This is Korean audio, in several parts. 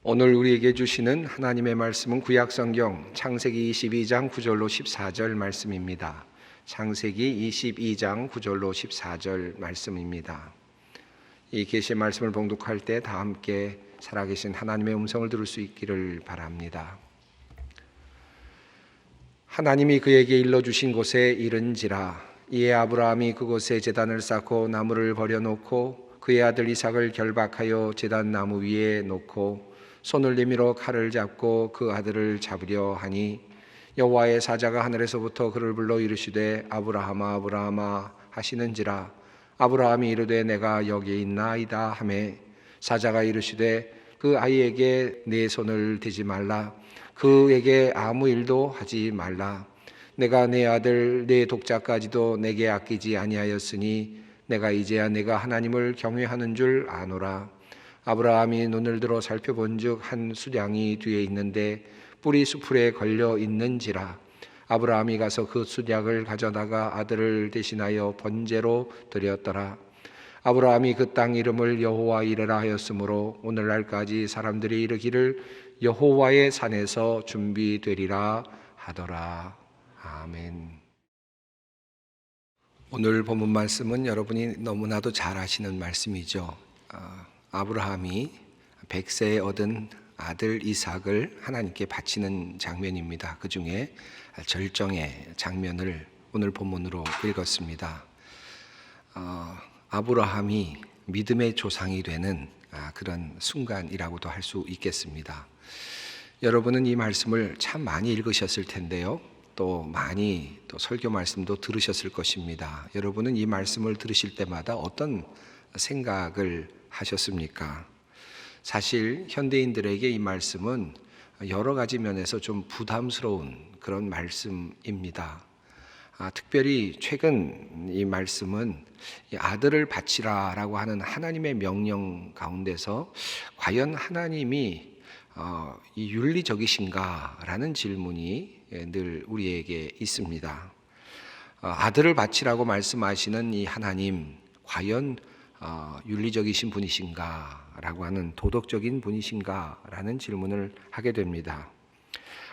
오늘 우리에게 주시는 하나님의 말씀은 구약성경 창세기 22장 9절로 14절 말씀입니다. 창세기 22장 9절로 14절 말씀입니다. 이 계시의 말씀을 봉독할 때 다 함께 살아계신 하나님의 음성을 들을 수 있기를 바랍니다. 하나님이 그에게 일러주신 곳에 이른지라. 이에 아브라함이 그곳에 제단을 쌓고 나무를 버려놓고 그의 아들 이삭을 결박하여 제단 나무 위에 놓고 손을 내밀어 칼을 잡고 그 아들을 잡으려 하니 여호와의 사자가 하늘에서부터 그를 불러 이르시되 아브라함아 아브라함아 하시는지라. 아브라함이 이르되 내가 여기 있나이다 하매 사자가 이르시되 그 아이에게 내 손을 대지 말라. 그에게 아무 일도 하지 말라. 내가 내 아들 내 독자까지도 내게 아끼지 아니하였으니 내가 이제야 내가 하나님을 경외하는 줄 아노라. 아브라함이 눈을 들어 살펴본즉 한 수량이 뒤에 있는데 뿔이 수풀에 걸려 있는지라. 아브라함이 가서 그 수량을 가져다가 아들을 대신하여 번제로 드렸더라. 아브라함이 그 땅 이름을 여호와 이레라 하였으므로 오늘날까지 사람들이 이르기를 여호와의 산에서 준비되리라 하더라. 아멘. 오늘 본문 말씀은 여러분이 너무나도 잘 아시는 말씀이죠. 아브라함이 100세에 얻은 아들 이삭을 하나님께 바치는 장면입니다. 그 중에 절정의 장면을 오늘 본문으로 읽었습니다. 아브라함이 믿음의 조상이 되는 그런 순간이라고도 할 수 있겠습니다. 여러분은 이 말씀을 참 많이 읽으셨을 텐데요. 또 많이 설교 말씀도 들으셨을 것입니다. 여러분은 이 말씀을 들으실 때마다 어떤 생각을 하셨습니까? 사실 현대인들에게 이 말씀은 여러 가지 면에서 좀 부담스러운 그런 말씀입니다. 특별히 최근 이 말씀은 아들을 바치라라고 하는 하나님의 명령 가운데서 과연 하나님이 이 윤리적이신가라는 질문이 늘 우리에게 있습니다. 아들을 바치라고 말씀하시는 이 하나님, 과연 윤리적이신 분이신가라고 하는 도덕적인 분이신가라는 질문을 하게 됩니다.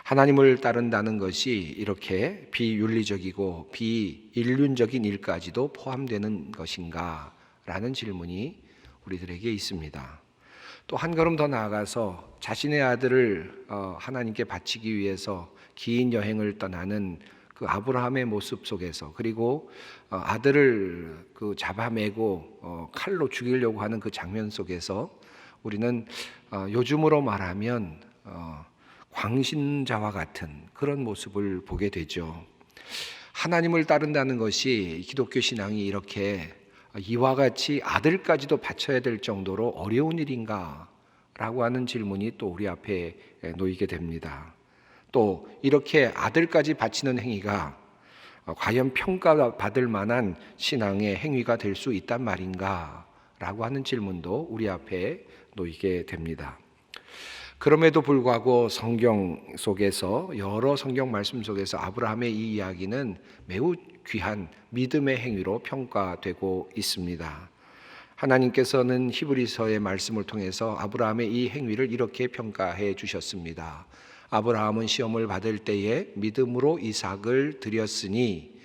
하나님을 따른다는 것이 이렇게 비윤리적이고 비인륜적인 일까지도 포함되는 것인가라는 질문이 우리들에게 있습니다. 또 한 걸음 더 나아가서 자신의 아들을 하나님께 바치기 위해서 긴 여행을 떠나는 그 아브라함의 모습 속에서, 그리고 아들을 잡아매고 칼로 죽이려고 하는 그 장면 속에서 우리는 요즘으로 말하면 광신자와 같은 그런 모습을 보게 되죠. 하나님을 따른다는 것이 기독교 신앙이 이렇게 이와 같이 아들까지도 바쳐야 될 정도로 어려운 일인가? 라고 하는 질문이 또 우리 앞에 놓이게 됩니다. 또 이렇게 아들까지 바치는 행위가 과연 평가받을 만한 신앙의 행위가 될 수 있단 말인가? 라고 하는 질문도 우리 앞에 놓이게 됩니다. 그럼에도 불구하고 성경 속에서, 여러 성경 말씀 속에서 아브라함의 이 이야기는 매우 귀한 믿음의 행위로 평가되고 있습니다. 하나님께서는 히브리서의 말씀을 통해서 아브라함의 이 행위를 이렇게 평가해 주셨습니다. 아브라함은 시험을 받을 때에 믿음으로 이삭을 드렸으니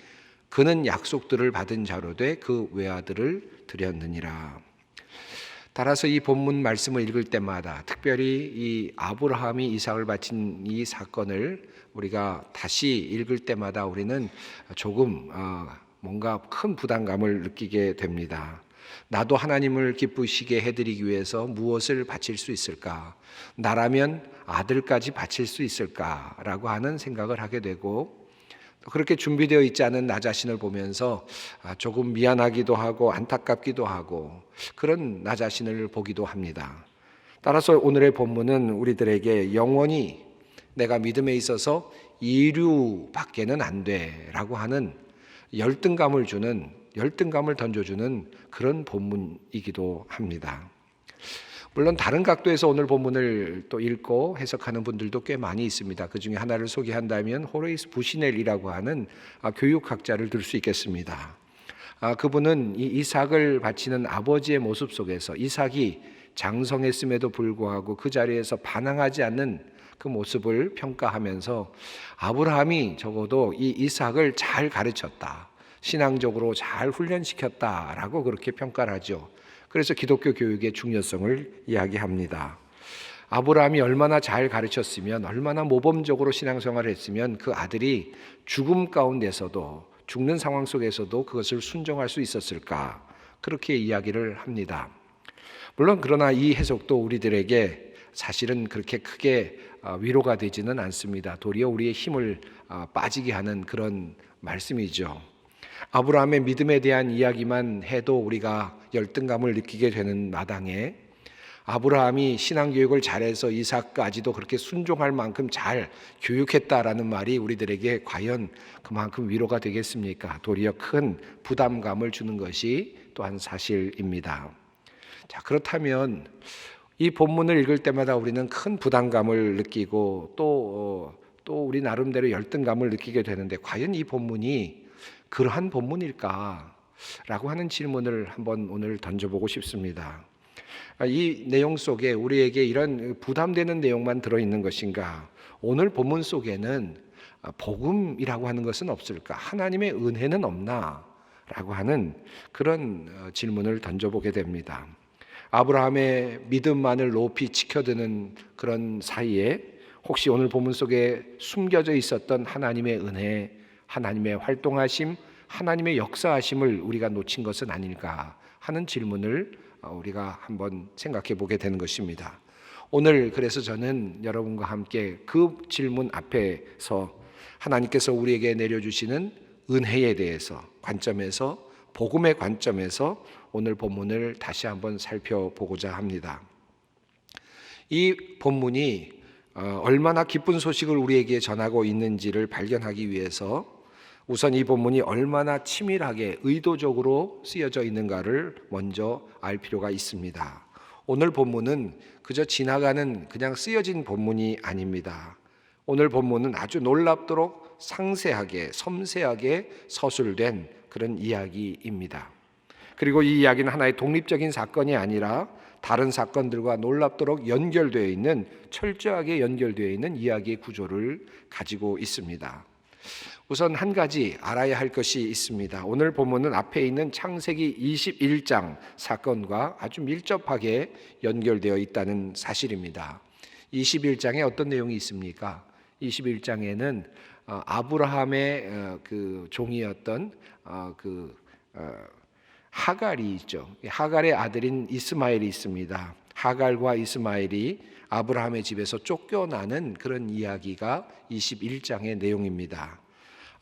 그는 약속들을 받은 자로 돼 그 외아들을 드렸느니라. 따라서 이 본문 말씀을 읽을 때마다, 특별히 이 아브라함이 이삭을 바친 이 사건을 우리가 다시 읽을 때마다 우리는 조금 뭔가 큰 부담감을 느끼게 됩니다. 나도 하나님을 기쁘시게 해드리기 위해서 무엇을 바칠 수 있을까? 나라면 아들까지 바칠 수 있을까라고 하는 생각을 하게 되고, 그렇게 준비되어 있지 않은 나 자신을 보면서 조금 미안하기도 하고 안타깝기도 하고 그런 나 자신을 보기도 합니다. 따라서 오늘의 본문은 우리들에게 영원히 내가 믿음에 있어서 이류밖에는 안 돼라고 하는 열등감을 던져주는 그런 본문이기도 합니다. 물론 다른 각도에서 오늘 본문을 또 읽고 해석하는 분들도 꽤 많이 있습니다. 그 중에 하나를 소개한다면 호레이스 부시넬이라고 하는 교육학자를 들 수 있겠습니다. 그분은 이 이삭을 바치는 아버지의 모습 속에서 이삭이 장성했음에도 불구하고 그 자리에서 반항하지 않는 그 모습을 평가하면서 아브라함이 적어도 이 이삭을 잘 가르쳤다, 신앙적으로 잘 훈련시켰다라고 그렇게 평가를 하죠. 그래서 기독교 교육의 중요성을 이야기합니다. 아브라함이 얼마나 잘 가르쳤으면, 얼마나 모범적으로 신앙생활을 했으면 그 아들이 죽음 가운데서도, 죽는 상황 속에서도 그것을 순종할 수 있었을까, 그렇게 이야기를 합니다. 물론 그러나 이 해석도 우리들에게 사실은 그렇게 크게 위로가 되지는 않습니다. 도리어 우리의 힘을 빠지게 하는 그런 말씀이죠. 아브라함의 믿음에 대한 이야기만 해도 우리가 열등감을 느끼게 되는 마당에, 아브라함이 신앙교육을 잘해서 이삭까지도 그렇게 순종할 만큼 잘 교육했다라는 말이 우리들에게 과연 그만큼 위로가 되겠습니까? 도리어 큰 부담감을 주는 것이 또한 사실입니다. 자, 그렇다면 이 본문을 읽을 때마다 우리는 큰 부담감을 느끼고 또 우리 나름대로 열등감을 느끼게 되는데, 과연 이 본문이 그러한 본문일까? 라고 하는 질문을 한번 오늘 던져보고 싶습니다. 이 내용 속에 우리에게 이런 부담되는 내용만 들어있는 것인가? 오늘 본문 속에는 복음이라고 하는 것은 없을까? 하나님의 은혜는 없나? 라고 하는 그런 질문을 던져보게 됩니다. 아브라함의 믿음만을 높이 지켜드는 그런 사이에 혹시 오늘 본문 속에 숨겨져 있었던 하나님의 은혜, 하나님의 활동하심, 하나님의 역사하심을 우리가 놓친 것은 아닐까 하는 질문을 우리가 한번 생각해 보게 되는 것입니다. 오늘 그래서 저는 여러분과 함께 그 질문 앞에서 하나님께서 우리에게 내려주시는 은혜에 대해서 관점에서, 복음의 관점에서 오늘 본문을 다시 한번 살펴보고자 합니다. 이 본문이 얼마나 기쁜 소식을 우리에게 전하고 있는지를 발견하기 위해서 우선 이 본문이 얼마나 치밀하게 의도적으로 쓰여져 있는가를 먼저 알 필요가 있습니다. 오늘 본문은 그저 지나가는 그냥 쓰여진 본문이 아닙니다. 오늘 본문은 아주 놀랍도록 상세하게, 섬세하게 서술된 그런 이야기입니다. 그리고 이 이야기는 하나의 독립적인 사건이 아니라 다른 사건들과 놀랍도록 연결되어 있는, 철저하게 연결되어 있는 이야기의 구조를 가지고 있습니다. 우선 한 가지 알아야 할 것이 있습니다. 오늘 본문은 앞에 있는 창세기 21장 사건과 아주 밀접하게 연결되어 있다는 사실입니다. 21장에 어떤 내용이 있습니까? 21장에는 아브라함의 그 종이었던 하갈이 있죠. 하갈의 아들인 이스마엘이 있습니다. 하갈과 이스마엘이 아브라함의 집에서 쫓겨나는 그런 이야기가 21장의 내용입니다.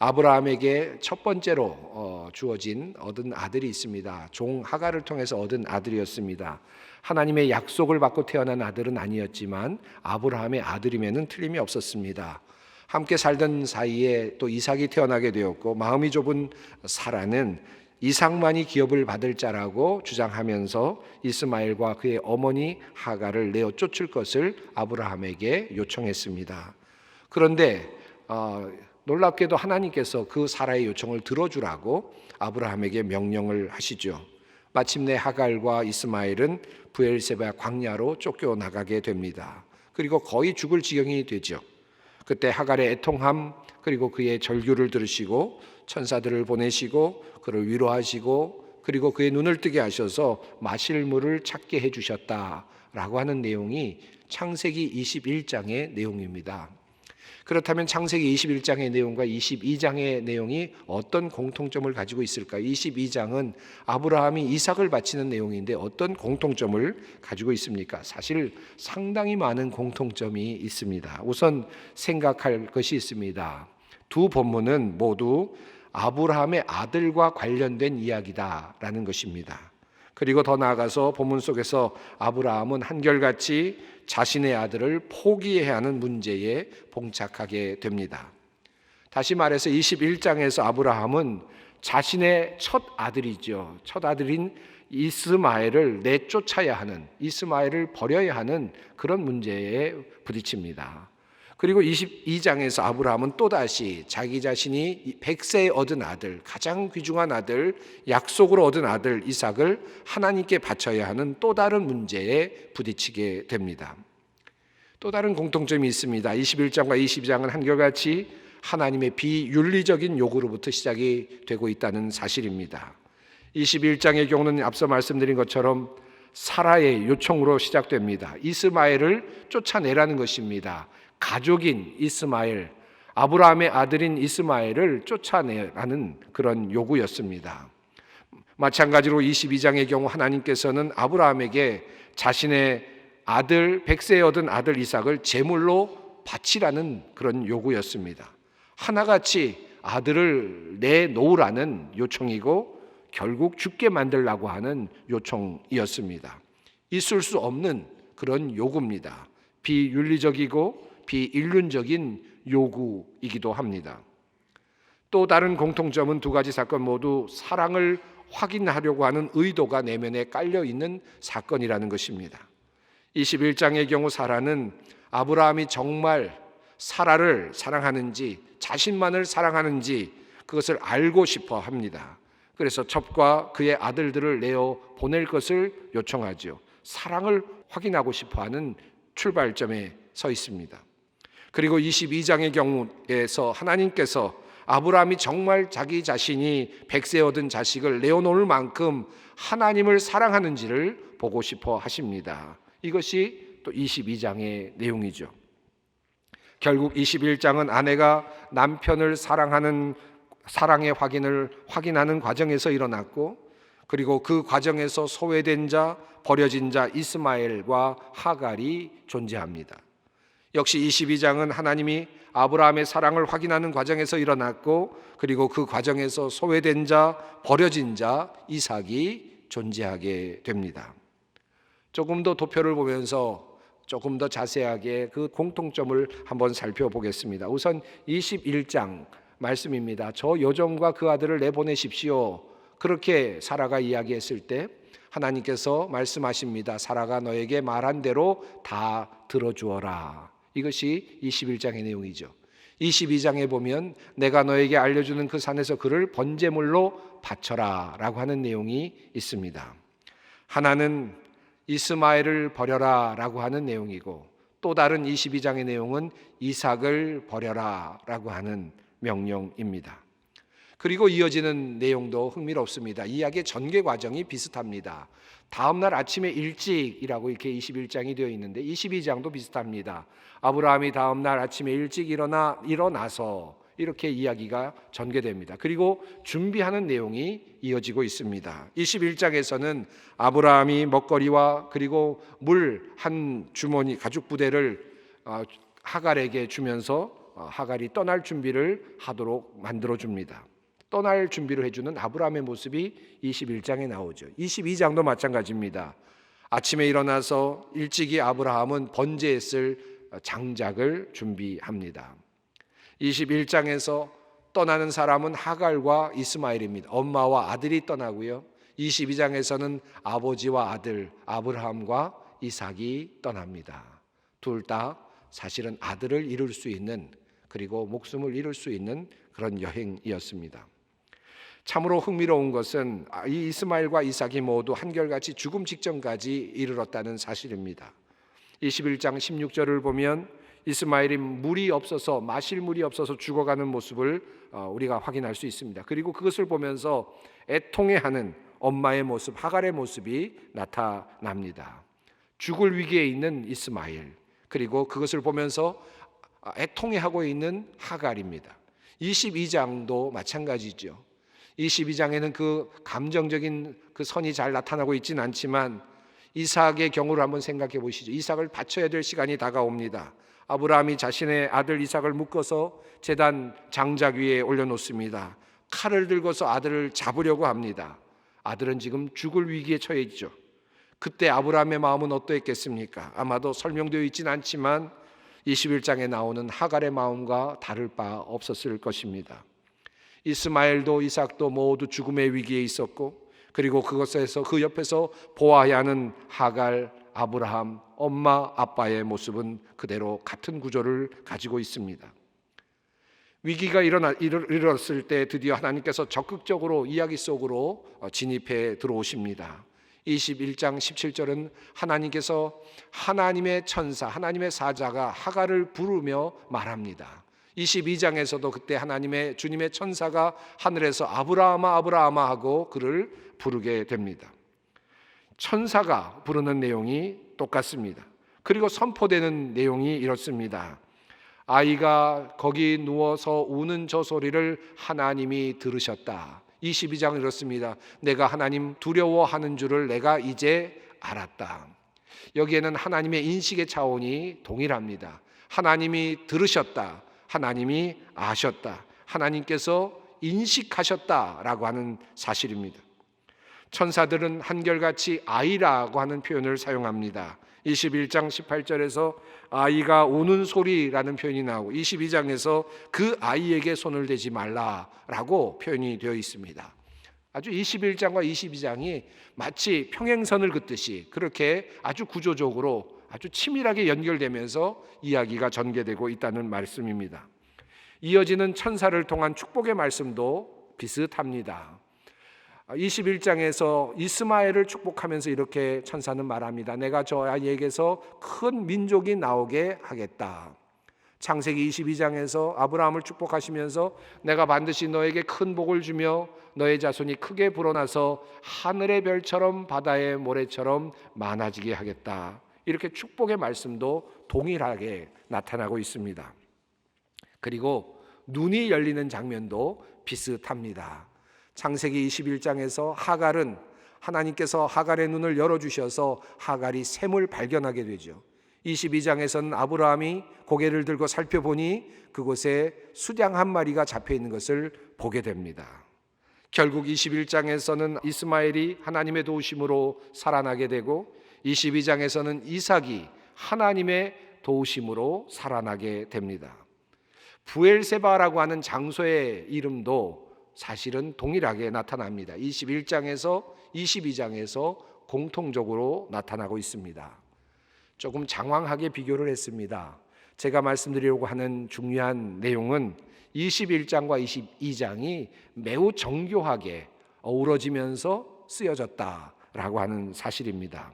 아브라함에게 첫 번째로 얻은 아들이 있습니다. 종 하갈을 통해서 얻은 아들이었습니다. 하나님의 약속을 받고 태어난 아들은 아니었지만 아브라함의 아들임에는 틀림이 없었습니다. 함께 살던 사이에 또 이삭이 태어나게 되었고, 마음이 좁은 사라는 이삭만이 기업을 받을 자라고 주장하면서 이스마엘과 그의 어머니 하갈을 내어 쫓을 것을 아브라함에게 요청했습니다. 그런데 놀랍게도 하나님께서 그 사라의 요청을 들어주라고 아브라함에게 명령을 하시죠. 마침내 하갈과 이스마엘은 브엘세바 광야로 쫓겨나가게 됩니다. 그리고 거의 죽을 지경이 되죠. 그때 하갈의 애통함, 그리고 그의 절규를 들으시고 천사들을 보내시고 그를 위로하시고, 그리고 그의 눈을 뜨게 하셔서 마실 물을 찾게 해주셨다라고 하는 내용이 창세기 21장의 내용입니다. 그렇다면 창세기 21장의 내용과 22장의 내용이 어떤 공통점을 가지고 있을까요? 22장은 아브라함이 이삭을 바치는 내용인데 어떤 공통점을 가지고 있습니까? 사실 상당히 많은 공통점이 있습니다. 우선 생각할 것이 있습니다. 두 본문은 모두 아브라함의 아들과 관련된 이야기다라는 것입니다. 그리고 더 나아가서 본문 속에서 아브라함은 한결같이 자신의 아들을 포기해야 하는 문제에 봉착하게 됩니다. 다시 말해서 21장에서 아브라함은 자신의 첫 아들이죠. 첫 아들인 이스마엘을 내쫓아야 하는, 이스마엘을 버려야 하는 그런 문제에 부딪힙니다. 그리고 22장에서 아브라함은 또다시 자기 자신이 100세에 얻은 아들, 가장 귀중한 아들, 약속으로 얻은 아들 이삭을 하나님께 바쳐야 하는 또 다른 문제에 부딪히게 됩니다. 또 다른 공통점이 있습니다. 21장과 22장은 한결같이 하나님의 비윤리적인 요구로부터 시작이 되고 있다는 사실입니다. 21장의 경우는 앞서 말씀드린 것처럼 사라의 요청으로 시작됩니다. 이스마엘을 쫓아내라는 것입니다. 가족인 이스마엘, 아브라함의 아들인 이스마엘을 쫓아내라는 그런 요구였습니다. 마찬가지로 22장의 경우 하나님께서는 아브라함에게 자신의 아들, 100세에 얻은 아들 이삭을 제물로 바치라는 그런 요구였습니다. 하나같이 아들을 내놓으라는 요청이고 결국 죽게 만들라고 하는 요청이었습니다. 있을 수 없는 그런 요구입니다. 비윤리적이고 비인륜적인 요구이기도 합니다. 또 다른 공통점은 두 가지 사건 모두 사랑을 확인하려고 하는 의도가 내면에 깔려 있는 사건이라는 것입니다. 21장의 경우 사라는 아브라함이 정말 사라를 사랑하는지 자신만을 사랑하는지 그것을 알고 싶어 합니다. 그래서 첩과 그의 아들들을 내어 보낼 것을 요청하죠. 사랑을 확인하고 싶어하는 출발점에 서 있습니다. 그리고 22장의 경우에서 하나님께서 아브라함이 정말 자기 자신이 100세 얻은 자식을 내어놓을 만큼 하나님을 사랑하는지를 보고 싶어 하십니다. 이것이 또 22장의 내용이죠. 결국 21장은 아내가 남편을 사랑하는 사랑의 확인하는 과정에서 일어났고, 그리고 그 과정에서 소외된 자, 버려진 자 이스마엘과 하갈이 존재합니다. 역시 22장은 하나님이 아브라함의 사랑을 확인하는 과정에서 일어났고, 그리고 그 과정에서 소외된 자, 버려진 자 이삭이 존재하게 됩니다. 조금 더 도표를 보면서 조금 더 자세하게 그 공통점을 한번 살펴보겠습니다. 우선 21장 말씀입니다. 저 여종과 그 아들을 내보내십시오. 그렇게 사라가 이야기했을 때 하나님께서 말씀하십니다. 사라가 너에게 말한 대로 다 들어주어라. 이것이 21장의 내용이죠. 22장에 보면 내가 너에게 알려주는 그 산에서 그를 번제물로 바쳐라 라고 하는 내용이 있습니다. 하나는 이스마엘을 버려라 라고 하는 내용이고, 또 다른 22장의 내용은 이삭을 버려라 라고 하는 명령입니다. 그리고 이어지는 내용도 흥미롭습니다. 이야기의 전개 과정이 비슷합니다. 다음 날 아침에 일찍이라고 이렇게 21장이 되어 있는데 22장도 비슷합니다. 아브라함이 다음 날 아침에 일찍 일어나서 이렇게 이야기가 전개됩니다. 그리고 준비하는 내용이 이어지고 있습니다. 21장에서는 아브라함이 먹거리와 그리고 물 한 주머니 가죽 부대를 하갈에게 주면서 하갈이 떠날 준비를 하도록 만들어 줍니다. 떠날 준비를 해주는 아브라함의 모습이 21장에 나오죠. 22장도 마찬가지입니다. 아침에 일어나서 일찍이 아브라함은 번제했을 장작을 준비합니다. 21장에서 떠나는 사람은 하갈과 이스마엘입니다. 엄마와 아들이 떠나고요. 22장에서는 아버지와 아들 아브라함과 이삭이 떠납니다. 둘 다 사실은 아들을 잃을 수 있는, 그리고 목숨을 잃을 수 있는 그런 여행이었습니다. 참으로 흥미로운 것은 이 이스마엘과 이삭이 모두 한결같이 죽음 직전까지 이르렀다는 사실입니다. 21장 16절을 보면 이스마엘이 물이 없어서 마실 물이 없어서 죽어가는 모습을 우리가 확인할 수 있습니다. 그리고 그것을 보면서 애통해하는 엄마의 모습, 하갈의 모습이 나타납니다. 죽을 위기에 있는 이스마엘, 그리고 그것을 보면서 애통해하고 있는 하갈입니다. 22장도 마찬가지죠. 22장에는 그 감정적인 그 선이 잘 나타나고 있지는 않지만 이삭의 경우를 한번 생각해 보시죠. 이삭을 바쳐야 될 시간이 다가옵니다. 아브라함이 자신의 아들 이삭을 묶어서 제단 장작 위에 올려놓습니다. 칼을 들고서 아들을 잡으려고 합니다. 아들은 지금 죽을 위기에 처해 있죠. 그때 아브라함의 마음은 어떠했겠습니까? 아마도 설명되어 있지는 않지만 21장에 나오는 하갈의 마음과 다를 바 없었을 것입니다. 이스마엘도 이삭도 모두 죽음의 위기에 있었고, 그리고 그것에서 그 옆에서 보아야 하는 하갈, 아브라함, 엄마, 아빠의 모습은 그대로 같은 구조를 가지고 있습니다. 위기가 일어났을 때 드디어 하나님께서 적극적으로 이야기 속으로 진입해 들어오십니다. 21장 17절은 하나님께서 하나님의 천사, 하나님의 사자가 하갈을 부르며 말합니다. 22장에서도 그때 주님의 천사가 하늘에서 아브라함아 아브라함아 하고 그를 부르게 됩니다. 천사가 부르는 내용이 똑같습니다. 그리고 선포되는 내용이 이렇습니다. 아이가 거기 누워서 우는 저 소리를 하나님이 들으셨다. 22장은 이렇습니다. 내가 하나님 두려워하는 줄을 내가 이제 알았다. 여기에는 하나님의 인식의 차원이 동일합니다. 하나님이 들으셨다. 하나님이 아셨다. 하나님께서 인식하셨다라고 하는 사실입니다. 천사들은 한결같이 아이라고 하는 표현을 사용합니다. 21장 18절에서 아이가 우는 소리라는 표현이 나오고 22장에서 그 아이에게 손을 대지 말라라고 표현이 되어 있습니다. 아주 21장과 22장이 마치 평행선을 긋듯이 그렇게 아주 구조적으로 아주 치밀하게 연결되면서 이야기가 전개되고 있다는 말씀입니다. 이어지는 천사를 통한 축복의 말씀도 비슷합니다. 21장에서 이스마엘을 축복하면서 이렇게 천사는 말합니다. 내가 저 아이에게서 큰 민족이 나오게 하겠다. 창세기 22장에서 아브라함을 축복하시면서 내가 반드시 너에게 큰 복을 주며 너의 자손이 크게 불어나서 하늘의 별처럼 바다의 모래처럼 많아지게 하겠다. 이렇게 축복의 말씀도 동일하게 나타나고 있습니다. 그리고 눈이 열리는 장면도 비슷합니다. 창세기 21장에서 하갈은 하나님께서 하갈의 눈을 열어주셔서 하갈이 샘을 발견하게 되죠. 22장에서는 아브라함이 고개를 들고 살펴보니 그곳에 수량 한 마리가 잡혀 있는 것을 보게 됩니다. 결국 21장에서는 이스마엘이 하나님의 도우심으로 살아나게 되고 22장에서는 이삭이 하나님의 도우심으로 살아나게 됩니다. 부엘세바라고 하는 장소의 이름도 사실은 동일하게 나타납니다. 21장에서 22장에서 공통적으로 나타나고 있습니다. 조금 장황하게 비교를 했습니다. 제가 말씀드리려고 하는 중요한 내용은 21장과 22장이 매우 정교하게 어우러지면서 쓰여졌다라고 하는 사실입니다.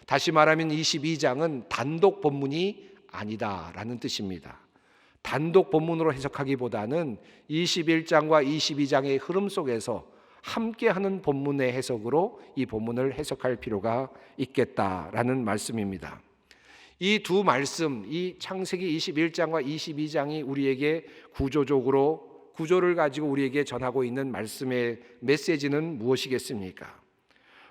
다시 말하면 22장은 단독 본문이 아니다라는 뜻입니다. 단독 본문으로 해석하기보다는 21장과 22장의 흐름 속에서 함께하는 본문의 해석으로 이 본문을 해석할 필요가 있겠다라는 말씀입니다. 이 두 말씀, 이 창세기 21장과 22장이 우리에게 구조를 가지고 우리에게 전하고 있는 말씀의 메시지는 무엇이겠습니까?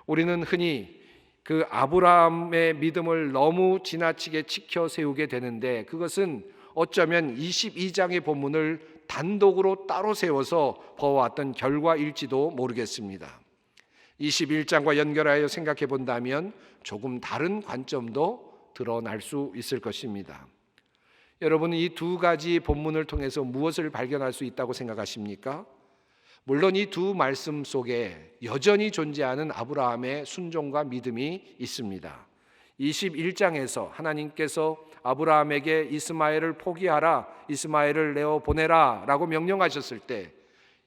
우리는 흔히 그 아브라함의 믿음을 너무 지나치게 지켜 세우게 되는데 그것은 어쩌면 22장의 본문을 단독으로 따로 세워서 보아왔던 결과일지도 모르겠습니다. 21장과 연결하여 생각해 본다면 조금 다른 관점도 드러날 수 있을 것입니다. 여러분은 이 두 가지 본문을 통해서 무엇을 발견할 수 있다고 생각하십니까? 물론 이 두 말씀 속에 여전히 존재하는 아브라함의 순종과 믿음이 있습니다. 21장에서 하나님께서 아브라함에게 이스마엘을 포기하라, 이스마엘을 내어 보내라 라고 명령하셨을 때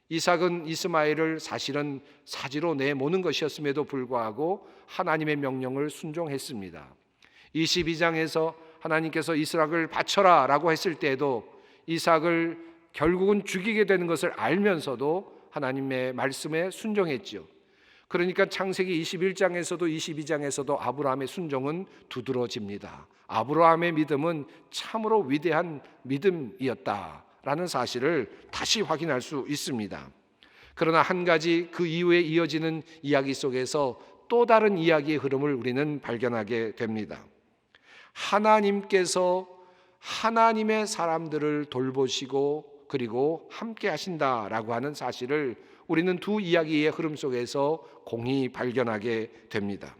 이삭은 이스마엘을 사실은 사지로 내모는 것이었음에도 불구하고 하나님의 명령을 순종했습니다. 22장에서 하나님께서 이삭을 바쳐라 라고 했을 때에도 이삭을 결국은 죽이게 되는 것을 알면서도 하나님의 말씀에 순종했죠. 그러니까 창세기 21장에서도 22장에서도 아브라함의 순종은 두드러집니다. 아브라함의 믿음은 참으로 위대한 믿음이었다라는 사실을 다시 확인할 수 있습니다. 그러나 한 가지 그 이후에 이어지는 이야기 속에서 또 다른 이야기의 흐름을 우리는 발견하게 됩니다. 하나님께서 하나님의 사람들을 돌보시고 그리고 함께 하신다라고 하는 사실을 우리는 두 이야기의 흐름 속에서 공히 발견하게 됩니다.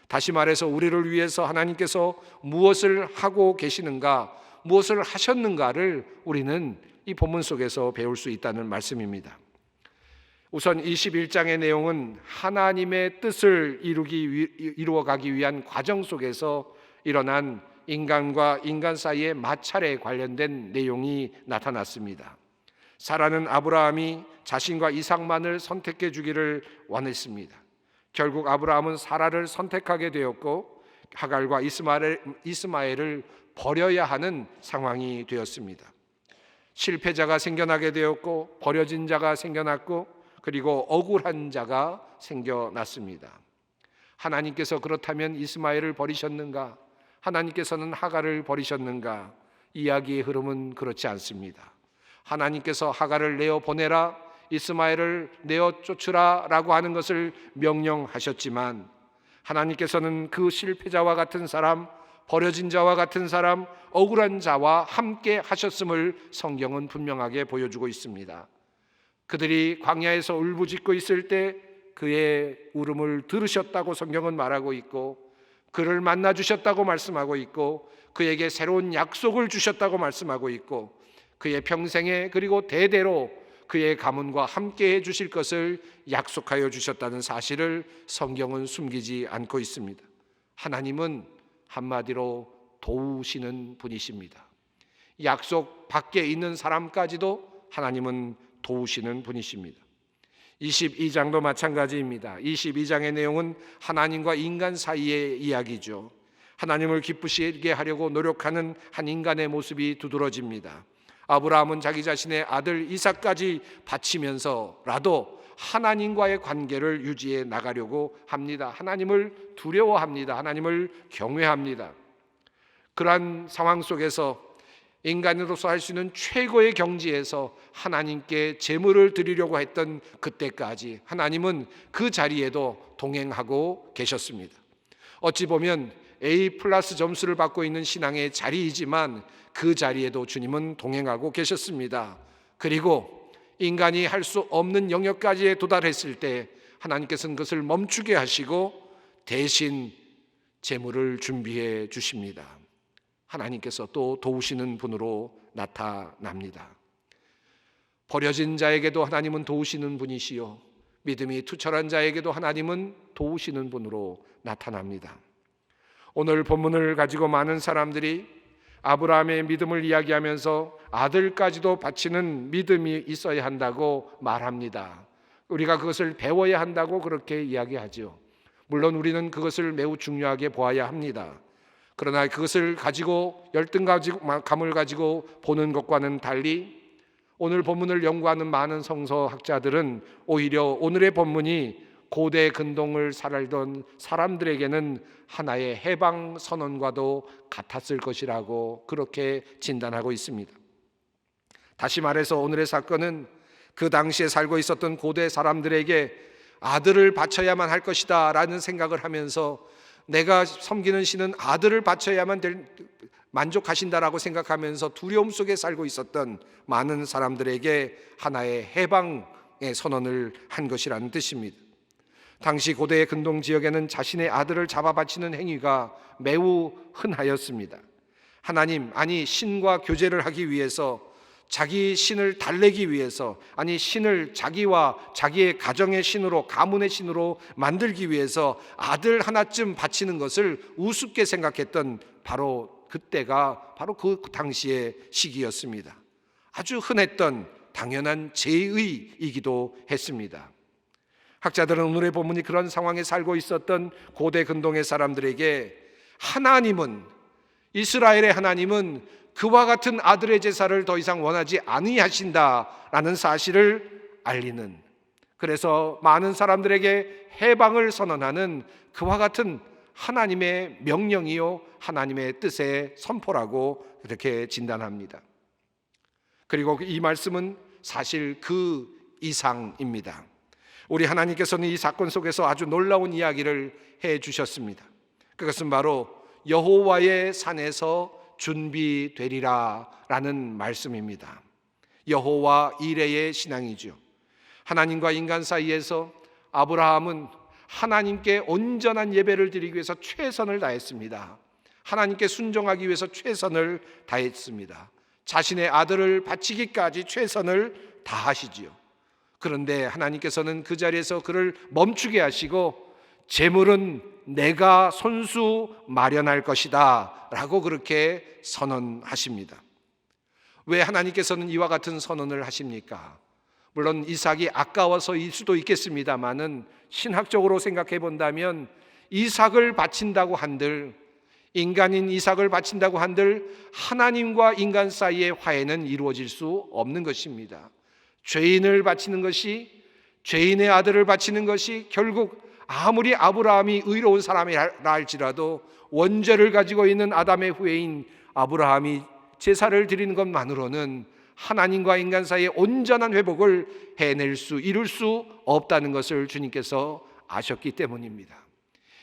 다시 말해서 우리를 위해서 하나님께서 무엇을 하고 계시는가, 무엇을 하셨는가를 우리는 이 본문 속에서 배울 수 있다는 말씀입니다. 우선 21장의 내용은 하나님의 뜻을 이루어가기 위한 과정 속에서 일어난 인간과 인간 사이의 마찰에 관련된 내용이 나타났습니다. 사라는 아브라함이 자신과 이삭만을 선택해 주기를 원했습니다. 결국 아브라함은 사라를 선택하게 되었고 하갈과 이스마엘을 버려야 하는 상황이 되었습니다. 실패자가 생겨나게 되었고 버려진 자가 생겨났고 그리고 억울한 자가 생겨났습니다. 하나님께서 그렇다면 이스마엘을 버리셨는가? 하나님께서는 하갈을 버리셨는가? 이야기의 흐름은 그렇지 않습니다. 하나님께서 하갈을 내어 보내라, 이스마엘을 내어 쫓으라 라고 하는 것을 명령하셨지만 하나님께서는 그 실패자와 같은 사람, 버려진 자와 같은 사람, 억울한 자와 함께 하셨음을 성경은 분명하게 보여주고 있습니다. 그들이 광야에서 울부짖고 있을 때 그의 울음을 들으셨다고 성경은 말하고 있고 그를 만나 주셨다고 말씀하고 있고 그에게 새로운 약속을 주셨다고 말씀하고 있고 그의 평생에 그리고 대대로 그의 가문과 함께 해 주실 것을 약속하여 주셨다는 사실을 성경은 숨기지 않고 있습니다. 하나님은 한마디로 도우시는 분이십니다. 약속 밖에 있는 사람까지도 하나님은 도우시는 분이십니다. 22장도 마찬가지입니다. 22장의 내용은 하나님과 인간 사이의 이야기죠. 하나님을 기쁘시게 하려고 노력하는 한 인간의 모습이 두드러집니다. 아브라함은 자기 자신의 아들 이삭까지 바치면서라도 하나님과의 관계를 유지해 나가려고 합니다. 하나님을 두려워합니다. 하나님을 경외합니다. 그러한 상황 속에서 인간으로서 할 수 있는 최고의 경지에서 하나님께 제물을 드리려고 했던 그때까지 하나님은 그 자리에도 동행하고 계셨습니다. 어찌 보면 A+ 점수를 받고 있는 신앙의 자리이지만 그 자리에도 주님은 동행하고 계셨습니다. 그리고 인간이 할 수 없는 영역까지 도달했을 때 하나님께서는 그것을 멈추게 하시고 대신 제물을 준비해 주십니다. 하나님께서 또 도우시는 분으로 나타납니다. 버려진 자에게도 하나님은 도우시는 분이시요 믿음이 투철한 자에게도 하나님은 도우시는 분으로 나타납니다. 오늘 본문을 가지고 많은 사람들이 아브라함의 믿음을 이야기하면서 아들까지도 바치는 믿음이 있어야 한다고 말합니다. 우리가 그것을 배워야 한다고 그렇게 이야기하죠. 물론 우리는 그것을 매우 중요하게 보아야 합니다. 그러나 그것을 가지고 열등감을 가지고 보는 것과는 달리 오늘 본문을 연구하는 많은 성서학자들은 오히려 오늘의 본문이 고대 근동을 살던 사람들에게는 하나의 해방 선언과도 같았을 것이라고 그렇게 진단하고 있습니다. 다시 말해서 오늘의 사건은 그 당시에 살고 있었던 고대 사람들에게 아들을 바쳐야만 할 것이다 라는 생각을 하면서 내가 섬기는 신은 아들을 바쳐야만 만족하신다라고 생각하면서 두려움 속에 살고 있었던 많은 사람들에게 하나의 해방의 선언을 한 것이라는 뜻입니다. 당시 고대의 근동 지역에는 자신의 아들을 잡아 바치는 행위가 매우 흔하였습니다. 하나님, 아니 신과 교제를 하기 위해서 자기 신을 달래기 위해서 아니 신을 자기와 자기의 가정의 신으로 가문의 신으로 만들기 위해서 아들 하나쯤 바치는 것을 우습게 생각했던 바로 그때가 바로 그 당시의 시기였습니다. 아주 흔했던 당연한 제의이기도 했습니다. 학자들은 오늘의 본문이 그런 상황에 살고 있었던 고대 근동의 사람들에게 하나님은 이스라엘의 하나님은 그와 같은 아들의 제사를 더 이상 원하지 아니하신다라는 사실을 알리는, 그래서 많은 사람들에게 해방을 선언하는 그와 같은 하나님의 명령이요 하나님의 뜻의 선포라고 그렇게 진단합니다. 그리고 이 말씀은 사실 그 이상입니다. 우리 하나님께서는 이 사건 속에서 아주 놀라운 이야기를 해 주셨습니다. 그것은 바로 여호와의 산에서 준비되리라 라는 말씀입니다. 여호와 이레의 신앙이죠. 하나님과 인간 사이에서 아브라함은 하나님께 온전한 예배를 드리기 위해서 최선을 다했습니다. 하나님께 순종하기 위해서 최선을 다했습니다. 자신의 아들을 바치기까지 최선을 다하시지요. 그런데 하나님께서는 그 자리에서 그를 멈추게 하시고 재물은 내가 손수 마련할 것이다 라고 그렇게 선언하십니다. 왜 하나님께서는 이와 같은 선언을 하십니까? 물론 이삭이 아까워서일 수도 있겠습니다만은 신학적으로 생각해 본다면 이삭을 바친다고 한들, 인간인 이삭을 바친다고 한들 하나님과 인간 사이의 화해는 이루어질 수 없는 것입니다. 죄인을 바치는 것이, 죄인의 아들을 바치는 것이 결국 아무리 아브라함이 의로운 사람이라 할지라도 원죄를 가지고 있는 아담의 후예인 아브라함이 제사를 드리는 것만으로는 하나님과 인간 사이의 온전한 회복을 이룰 수 없다는 것을 주님께서 아셨기 때문입니다.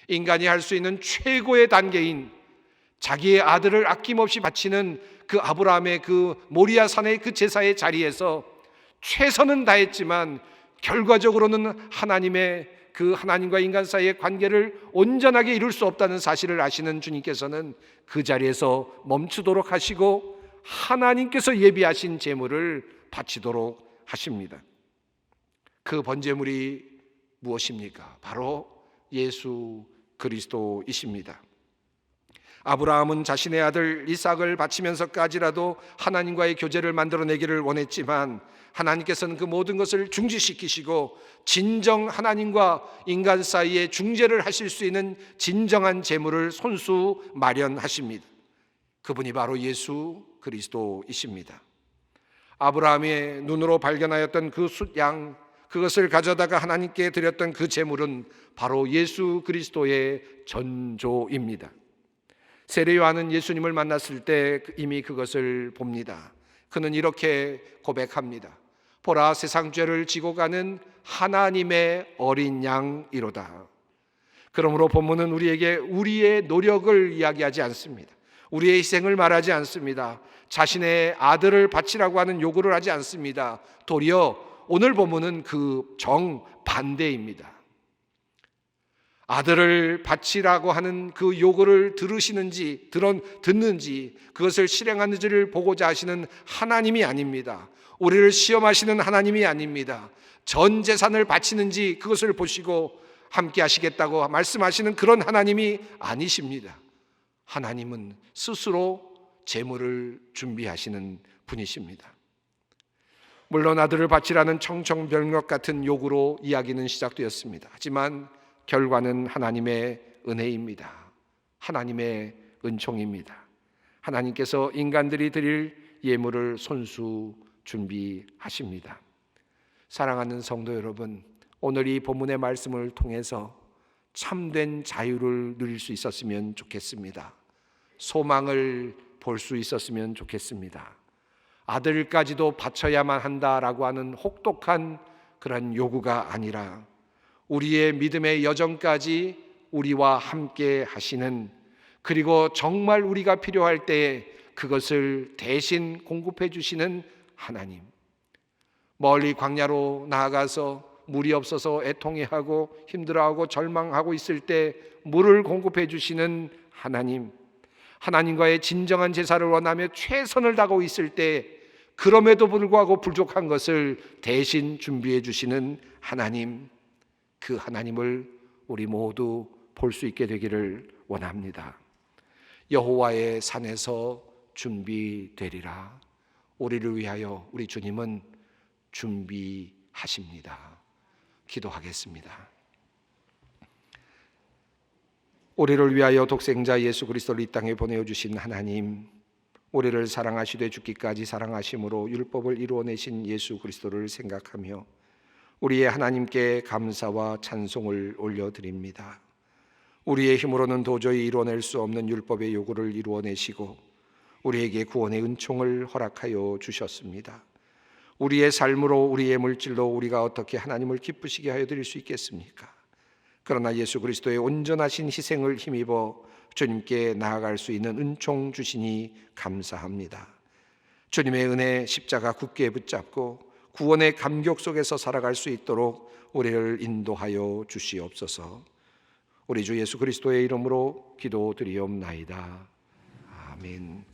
인간이 할 수 있는 최고의 단계인 자기의 아들을 아낌없이 바치는 그 아브라함의 그 모리아 산의 그 제사의 자리에서 최선은 다했지만 결과적으로는 하나님과 인간 사이의 관계를 온전하게 이룰 수 없다는 사실을 아시는 주님께서는 그 자리에서 멈추도록 하시고 하나님께서 예비하신 제물을 바치도록 하십니다. 그 번제물이 무엇입니까? 바로 예수 그리스도이십니다. 아브라함은 자신의 아들 이삭을 바치면서까지라도 하나님과의 교제를 만들어내기를 원했지만 하나님께서는 그 모든 것을 중지시키시고 진정 하나님과 인간 사이에 중재를 하실 수 있는 진정한 제물을 손수 마련하십니다. 그분이 바로 예수 그리스도이십니다. 아브라함의 눈으로 발견하였던 그 숫양, 그것을 가져다가 하나님께 드렸던 그 제물은 바로 예수 그리스도의 전조입니다. 세례 요한은 예수님을 만났을 때 이미 그것을 봅니다. 그는 이렇게 고백합니다. 보라, 세상 죄를 지고 가는 하나님의 어린 양이로다. 그러므로 본문은 우리에게 우리의 노력을 이야기하지 않습니다. 우리의 희생을 말하지 않습니다. 자신의 아들을 바치라고 하는 요구를 하지 않습니다. 도리어 오늘 본문은 그 정반대입니다. 아들을 바치라고 하는 그 요구를 듣는지 그것을 실행하는지를 보고자 하시는 하나님이 아닙니다. 우리를 시험하시는 하나님이 아닙니다. 전 재산을 바치는지 그것을 보시고 함께 하시겠다고 말씀하시는 그런 하나님이 아니십니다. 하나님은 스스로 제물을 준비하시는 분이십니다. 물론 아들을 바치라는 청천벽력 같은 요구로 이야기는 시작되었습니다. 하지만 결과는 하나님의 은혜입니다. 하나님의 은총입니다. 하나님께서 인간들이 드릴 예물을 손수 준비하십니다. 사랑하는 성도 여러분, 오늘 이 본문의 말씀을 통해서 참된 자유를 누릴 수 있었으면 좋겠습니다. 소망을 볼 수 있었으면 좋겠습니다. 아들까지도 바쳐야만 한다라고 하는 혹독한 그런 요구가 아니라 우리의 믿음의 여정까지 우리와 함께 하시는, 그리고 정말 우리가 필요할 때에 그것을 대신 공급해 주시는 하나님, 멀리 광야로 나아가서 물이 없어서 애통해하고 힘들어하고 절망하고 있을 때 물을 공급해 주시는 하나님, 하나님과의 진정한 제사를 원하며 최선을 다하고 있을 때 그럼에도 불구하고 부족한 것을 대신 준비해 주시는 하나님, 그 하나님을 우리 모두 볼 수 있게 되기를 원합니다. 여호와의 산에서 준비되리라. 우리를 위하여 우리 주님은 준비하십니다. 기도하겠습니다. 우리를 위하여 독생자 예수 그리스도를 이 땅에 보내어 주신 하나님, 우리를 사랑하시되 죽기까지 사랑하심으로 율법을 이루어내신 예수 그리스도를 생각하며 우리의 하나님께 감사와 찬송을 올려드립니다. 우리의 힘으로는 도저히 이루어낼 수 없는 율법의 요구를 이루어내시고 우리에게 구원의 은총을 허락하여 주셨습니다. 우리의 삶으로, 우리의 물질로 우리가 어떻게 하나님을 기쁘시게 하여 드릴 수 있겠습니까? 그러나 예수 그리스도의 온전하신 희생을 힘입어 주님께 나아갈 수 있는 은총 주시니 감사합니다. 주님의 은혜 십자가 굳게 붙잡고 구원의 감격 속에서 살아갈 수 있도록 우리를 인도하여 주시옵소서. 우리 주 예수 그리스도의 이름으로 기도드리옵나이다. 아멘.